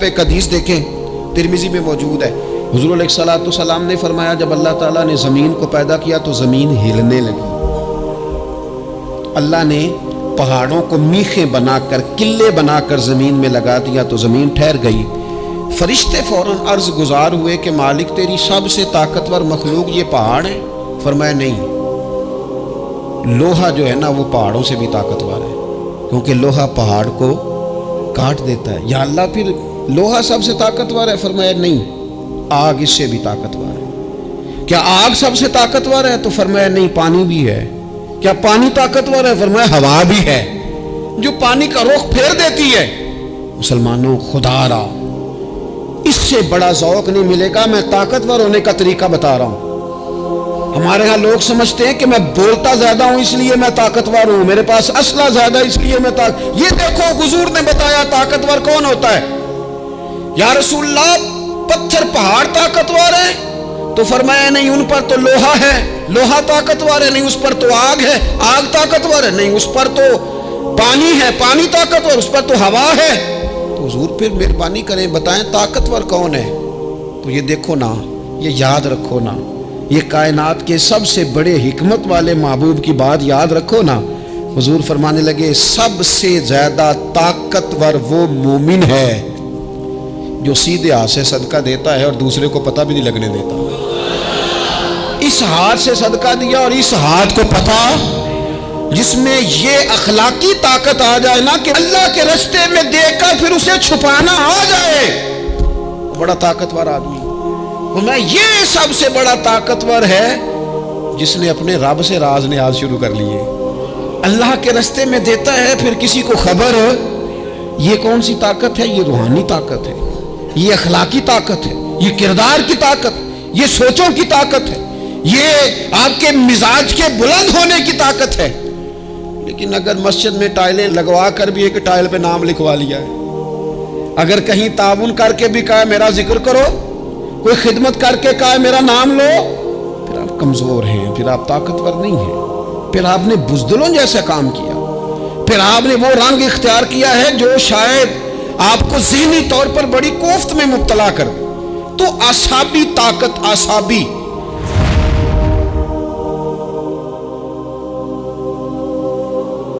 ایک حدیث دیکھیں ترمذی میں موجود ہے، حضور علیہ الصلوۃ والسلام نے فرمایا جب اللہ تعالیٰ نے زمین کو پیدا کیا تو زمین ہلنے لگی۔ اللہ نے پہاڑوں کو میخیں بنا کر قلعے بنا کر زمین میں لگا دیا تو زمین ٹھہر گئی۔ فرشتے فوراً عرض گزار ہوئے کہ مالک تیری سب سے طاقتور مخلوق یہ پہاڑ ہے؟ فرمایا نہیں، لوہا جو ہے نا وہ پہاڑوں سے بھی طاقتور ہے، کیونکہ لوہا پہاڑ کو کاٹ دیتا ہے۔ یا اللہ پھر لوہا سب سے طاقتور ہے؟ فرمایا نہیں، آگ اس سے بھی طاقتور ہے۔ کیا آگ سب سے طاقتور ہے؟ تو فرمایا نہیں، پانی بھی ہے۔ کیا پانی طاقتور ہے؟ فرمایا ہوا بھی ہے، جو پانی کا رخ پھیر دیتی ہے۔ مسلمانوں خدا را اس سے بڑا ذوق نہیں ملے گا۔ میں طاقتور ہونے کا طریقہ بتا رہا ہوں۔ ہمارے ہاں لوگ سمجھتے ہیں کہ میں بولتا زیادہ ہوں اس لیے میں طاقتور ہوں، میرے پاس اسلحہ زیادہ اس لیے میں یہ دیکھو حضور نے بتایا طاقتور کون ہوتا ہے۔ یا رسول اللہ پتھر پہاڑ طاقتور ہے؟ تو فرمایا نہیں، ان پر تو لوہا ہے، لوہا طاقتور ہے، نہیں اس پر تو آگ ہے، آگ طاقتور ہے، نہیں اس پر تو پانی ہے، پانی طاقتور، اس پر تو ہوا ہے۔ تو حضور پھر مہربانی کریں بتائیں طاقتور کون ہے؟ تو یہ دیکھو نا، یہ یاد رکھو نا، یہ کائنات کے سب سے بڑے حکمت والے محبوب کی بات یاد رکھو نا۔ حضور فرمانے لگے سب سے زیادہ طاقتور وہ مومن ہے جو سیدھے ہاتھ سے صدقہ دیتا ہے اور دوسرے کو پتہ بھی نہیں لگنے دیتا۔ اس ہاتھ سے صدقہ دیا اور اس ہاتھ کو پتہ، جس میں یہ اخلاقی طاقت آ جائے نا کہ اللہ کے راستے میں دے کر پھر اسے چھپانا آ جائے، بڑا طاقتور آدمی۔ میں یہ سب سے بڑا طاقتور ہے جس نے اپنے رب سے راز نیاز شروع کر لیے، اللہ کے راستے میں دیتا ہے پھر کسی کو خبر۔ یہ کون سی طاقت ہے؟ یہ روحانی طاقت ہے، یہ اخلاقی طاقت ہے، یہ کردار کی طاقت، یہ سوچوں کی طاقت ہے، یہ آپ کے مزاج کے بلند ہونے کی طاقت ہے۔ لیکن اگر مسجد میں ٹائلیں لگوا کر بھی ایک ٹائل پہ نام لکھوا لیا ہے، اگر کہیں تعاون کر کے بھی کہا میرا ذکر کرو، کوئی خدمت کر کے کہا میرا نام لو، پھر آپ کمزور ہیں، پھر آپ طاقتور نہیں ہیں، پھر آپ نے بزدلوں جیسا کام کیا، پھر آپ نے وہ رنگ اختیار کیا ہے جو شاید آپ کو ذہنی طور پر بڑی کوفت میں مبتلا کر دے۔ تو اعصابی طاقت، اعصابی